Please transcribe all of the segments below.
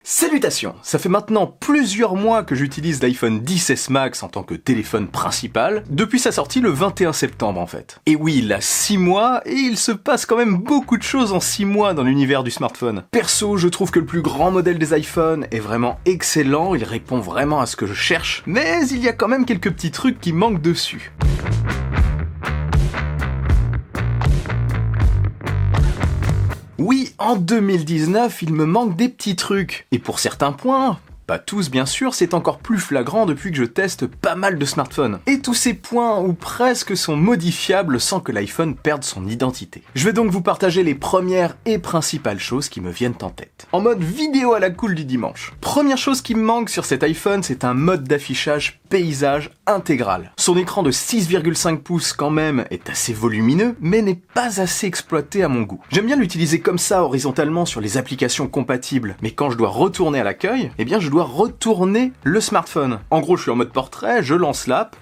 Salutations! Ça fait maintenant plusieurs mois que j'utilise l'iPhone XS Max en tant que téléphone principal, depuis sa sortie le 21 septembre en fait. Et oui, il a 6 mois, et il se passe quand même beaucoup de choses en 6 mois dans l'univers du smartphone. Perso, je trouve que le plus grand modèle des iPhones est vraiment excellent, il répond vraiment à ce que je cherche, mais il y a quand même quelques petits trucs qui manquent dessus. Oui, en 2019, il me manque des petits trucs. Et pour certains points, pas tous bien sûr, c'est encore plus flagrant depuis que je teste pas mal de smartphones. Et tous ces points ou presque sont modifiables sans que l'iPhone perde son identité. Je vais donc vous partager les premières et principales choses qui me viennent en tête. En mode vidéo à la cool du dimanche. Première chose qui me manque sur cet iPhone, c'est un mode d'affichage paysage intégral. Son écran de 6,5 pouces quand même est assez volumineux, mais n'est pas assez exploité à mon goût. J'aime bien l'utiliser comme ça horizontalement sur les applications compatibles, mais quand je dois retourner à l'accueil, eh bien je dois retourner le smartphone. En gros, je suis en mode portrait, je lance l'app,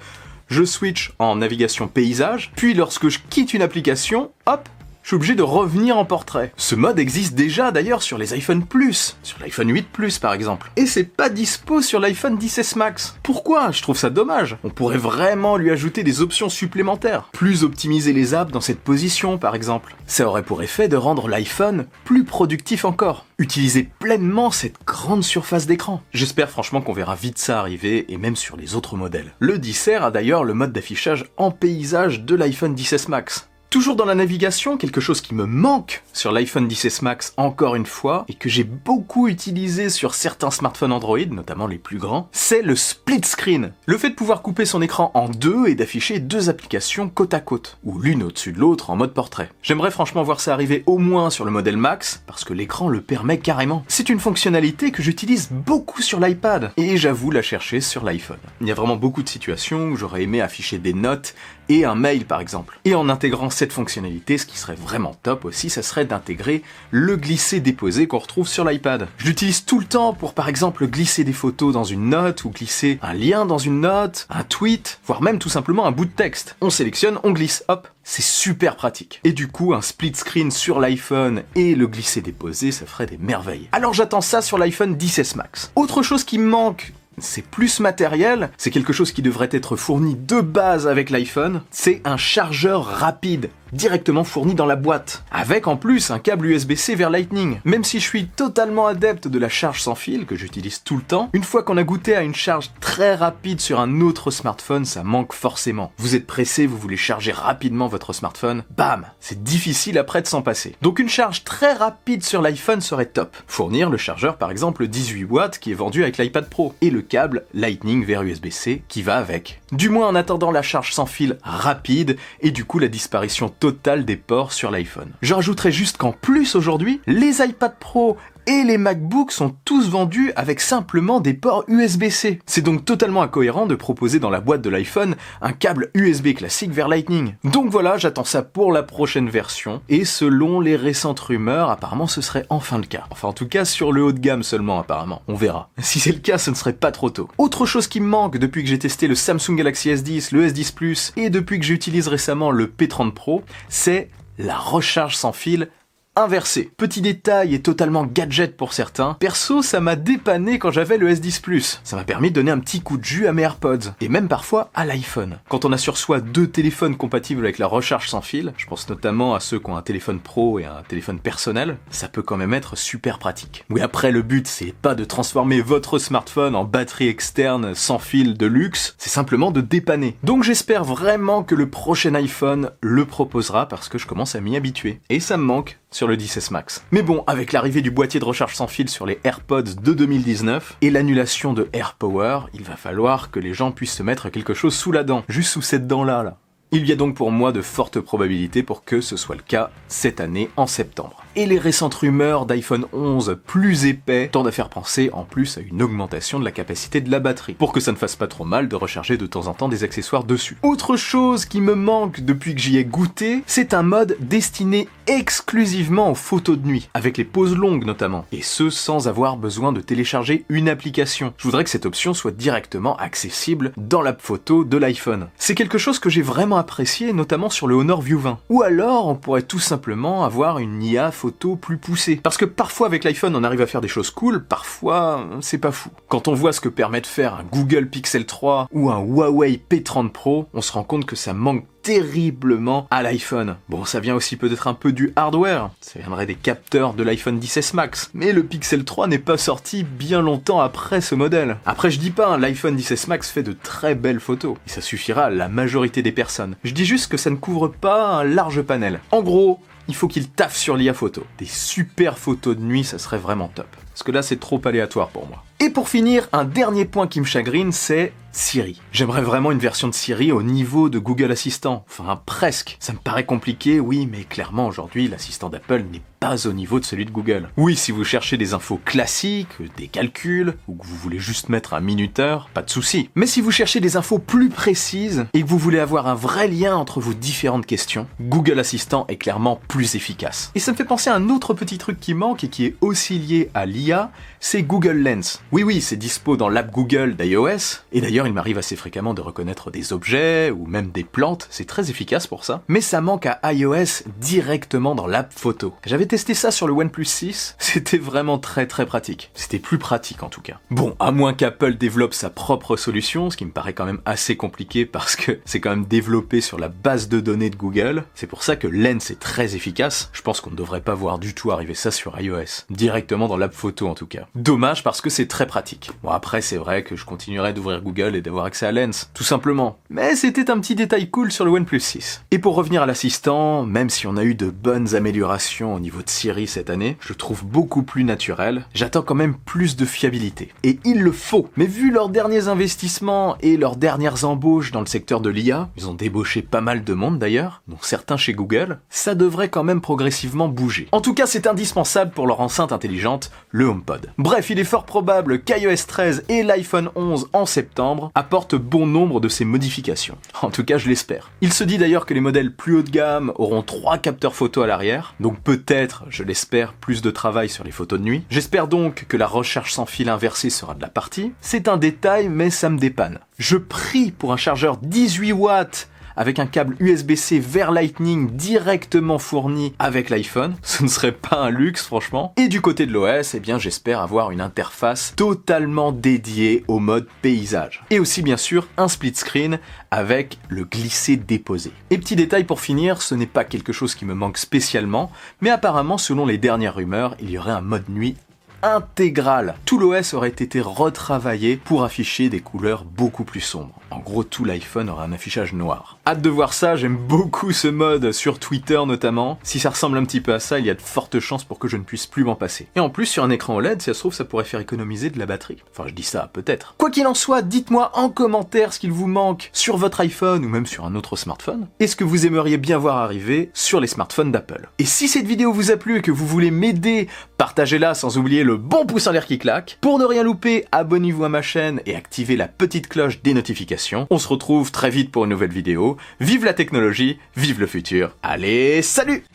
je switch en navigation paysage, puis lorsque je quitte une application, hop, je suis obligé de revenir en portrait. Ce mode existe déjà d'ailleurs sur les iPhone Plus, sur l'iPhone 8 Plus par exemple. Et c'est pas dispo sur l'iPhone XS Max. Pourquoi? Je trouve ça dommage. On pourrait vraiment lui ajouter des options supplémentaires. Plus optimiser les apps dans cette position par exemple. Ça aurait pour effet de rendre l'iPhone plus productif encore. Utiliser pleinement cette grande surface d'écran. J'espère franchement qu'on verra vite ça arriver, et même sur les autres modèles. Le 10R a d'ailleurs le mode d'affichage en paysage de l'iPhone XS Max. Toujours dans la navigation, quelque chose qui me manque sur l'iPhone XS Max encore une fois, et que j'ai beaucoup utilisé sur certains smartphones Android, notamment les plus grands, c'est le split screen. Le fait de pouvoir couper son écran en deux et d'afficher deux applications côte à côte, ou l'une au-dessus de l'autre en mode portrait. J'aimerais franchement voir ça arriver au moins sur le modèle Max, parce que l'écran le permet carrément. C'est une fonctionnalité que j'utilise beaucoup sur l'iPad, et j'avoue la chercher sur l'iPhone. Il y a vraiment beaucoup de situations où j'aurais aimé afficher des notes et un mail par exemple. Et en intégrant cette fonctionnalité, ce qui serait vraiment top aussi, ça serait d'intégrer le glisser-déposer qu'on retrouve sur l'iPad. Je l'utilise tout le temps pour par exemple glisser des photos dans une note ou glisser un lien dans une note, un tweet, voire même tout simplement un bout de texte. On sélectionne, on glisse, hop. C'est super pratique. Et du coup, un split screen sur l'iPhone et le glisser-déposer, ça ferait des merveilles. Alors j'attends ça sur l'iPhone XS Max. Autre chose qui me manque, c'est plus matériel, c'est quelque chose qui devrait être fourni de base avec l'iPhone, c'est un chargeur rapide, directement fourni dans la boîte, avec en plus un câble USB-C vers Lightning. Même si je suis totalement adepte de la charge sans fil, que j'utilise tout le temps, une fois qu'on a goûté à une charge très rapide sur un autre smartphone, ça manque forcément. Vous êtes pressé, vous voulez charger rapidement votre smartphone, bam, c'est difficile après de s'en passer. Donc une charge très rapide sur l'iPhone serait top. Fournir le chargeur par exemple 18 watts qui est vendu avec l'iPad Pro, et le câble Lightning vers USB-C qui va avec. Du moins en attendant la charge sans fil rapide, et du coup la disparition totale des ports sur l'iPhone. Je rajouterais juste qu'en plus aujourd'hui, les iPad Pro et les MacBooks sont tous vendus avec simplement des ports USB-C. C'est donc totalement incohérent de proposer dans la boîte de l'iPhone un câble USB classique vers Lightning. Donc voilà, j'attends ça pour la prochaine version, et selon les récentes rumeurs, apparemment ce serait enfin le cas. Enfin en tout cas sur le haut de gamme seulement apparemment, on verra. Si c'est le cas, ce ne serait pas trop tôt. Autre chose qui me manque depuis que j'ai testé le Samsung Galaxy S10, le S10 Plus, et depuis que j'utilise récemment le P30 Pro, c'est la recharge sans fil inversé. Petit détail et totalement gadget pour certains, perso ça m'a dépanné quand j'avais le S10 Plus. Ça m'a permis de donner un petit coup de jus à mes AirPods, et même parfois à l'iPhone. Quand on a sur soi deux téléphones compatibles avec la recharge sans fil, je pense notamment à ceux qui ont un téléphone pro et un téléphone personnel, ça peut quand même être super pratique. Oui, après le but c'est pas de transformer votre smartphone en batterie externe sans fil de luxe, c'est simplement de dépanner. Donc j'espère vraiment que le prochain iPhone le proposera, parce que je commence à m'y habituer. Et ça me manque sur le XS Max. Mais bon, avec l'arrivée du boîtier de recharge sans fil sur les AirPods de 2019 et l'annulation de AirPower, il va falloir que les gens puissent se mettre quelque chose sous la dent, juste sous cette dent-là. Il y a donc pour moi de fortes probabilités pour que ce soit le cas cette année en septembre. Et les récentes rumeurs d'iPhone 11 plus épais tendent à faire penser en plus à une augmentation de la capacité de la batterie, pour que ça ne fasse pas trop mal de recharger de temps en temps des accessoires dessus. Autre chose qui me manque depuis que j'y ai goûté, c'est un mode destiné exclusivement aux photos de nuit, avec les pauses longues notamment, et ce sans avoir besoin de télécharger une application. Je voudrais que cette option soit directement accessible dans l'app photo de l'iPhone. C'est quelque chose que j'ai vraiment apprécier, notamment sur le Honor View 20. Ou alors, on pourrait tout simplement avoir une IA photo plus poussée. Parce que parfois avec l'iPhone, on arrive à faire des choses cool, parfois, c'est pas fou. Quand on voit ce que permet de faire un Google Pixel 3 ou un Huawei P30 Pro, on se rend compte que ça manque terriblement à l'iPhone. Bon, ça vient aussi peut-être un peu du hardware, ça viendrait des capteurs de l'iPhone XS Max, mais le Pixel 3 n'est pas sorti bien longtemps après ce modèle. Après, je dis pas, hein, l'iPhone XS Max fait de très belles photos, et ça suffira à la majorité des personnes. Je dis juste que ça ne couvre pas un large panel. En gros, il faut qu'il taffe sur l'IA photo. Des super photos de nuit, ça serait vraiment top. Parce que là, c'est trop aléatoire pour moi. Et pour finir, un dernier point qui me chagrine, c'est Siri. J'aimerais vraiment une version de Siri au niveau de Google Assistant. Enfin, presque. Ça me paraît compliqué, oui, mais clairement, aujourd'hui, l'assistant d'Apple n'est pas au niveau de celui de Google. Oui, si vous cherchez des infos classiques, des calculs, ou que vous voulez juste mettre un minuteur, pas de souci. Mais si vous cherchez des infos plus précises, et que vous voulez avoir un vrai lien entre vos différentes questions, Google Assistant est clairement plus efficace. Et ça me fait penser à un autre petit truc qui manque, et qui est aussi lié à l'IA, c'est Google Lens. Oui, c'est dispo dans l'app Google d'iOS, et d'ailleurs il m'arrive assez fréquemment de reconnaître des objets, ou même des plantes, c'est très efficace pour ça, mais ça manque à iOS directement dans l'app photo. J'avais testé ça sur le OnePlus 6, c'était vraiment très pratique. C'était plus pratique en tout cas. Bon, à moins qu'Apple développe sa propre solution, ce qui me paraît quand même assez compliqué parce que c'est quand même développé sur la base de données de Google, c'est pour ça que Lens est très efficace, je pense qu'on ne devrait pas voir du tout arriver ça sur iOS, directement dans l'app photo en tout cas. Dommage parce que c'est très pratique. Bon après c'est vrai que je continuerai d'ouvrir Google et d'avoir accès à Lens, tout simplement. Mais c'était un petit détail cool sur le OnePlus 6. Et pour revenir à l'assistant, même si on a eu de bonnes améliorations au niveau de Siri cette année, je le trouve beaucoup plus naturel, j'attends quand même plus de fiabilité. Et il le faut. Mais vu leurs derniers investissements et leurs dernières embauches dans le secteur de l'IA, ils ont débauché pas mal de monde d'ailleurs, dont certains chez Google, ça devrait quand même progressivement bouger. En tout cas c'est indispensable pour leur enceinte intelligente, le HomePod. Bref, il est fort probable qu'iOS 13 et l'iPhone 11 en septembre apportent bon nombre de ces modifications. En tout cas, je l'espère. Il se dit d'ailleurs que les modèles plus haut de gamme auront 3 capteurs photo à l'arrière, donc peut-être, je l'espère, plus de travail sur les photos de nuit. J'espère donc que la recharge sans fil inversé sera de la partie. C'est un détail, mais ça me dépanne. Je prie pour un chargeur 18 watts avec un câble USB-C vers Lightning directement fourni avec l'iPhone. Ce ne serait pas un luxe, franchement. Et du côté de l'OS, eh bien, j'espère avoir une interface totalement dédiée au mode paysage. Et aussi, bien sûr, un split screen avec le glisser-déposer. Et petit détail pour finir, ce n'est pas quelque chose qui me manque spécialement, mais apparemment, selon les dernières rumeurs, il y aurait un mode nuit intégral. Tout l'OS aurait été retravaillé pour afficher des couleurs beaucoup plus sombres. En gros, tout l'iPhone aura un affichage noir. Hâte de voir ça, j'aime beaucoup ce mode sur Twitter notamment. Si ça ressemble un petit peu à ça, il y a de fortes chances pour que je ne puisse plus m'en passer. Et en plus, sur un écran OLED, si ça se trouve, ça pourrait faire économiser de la batterie. Enfin, je dis ça, peut-être. Quoi qu'il en soit, dites-moi en commentaire ce qu'il vous manque sur votre iPhone ou même sur un autre smartphone. Et ce que vous aimeriez bien voir arriver sur les smartphones d'Apple. Et si cette vidéo vous a plu et que vous voulez m'aider, partagez-la sans oublier le bon pouce en l'air qui claque. Pour ne rien louper, abonnez-vous à ma chaîne et activez la petite cloche des notifications. On se retrouve très vite pour une nouvelle vidéo. Vive la technologie, vive le futur. Allez, salut!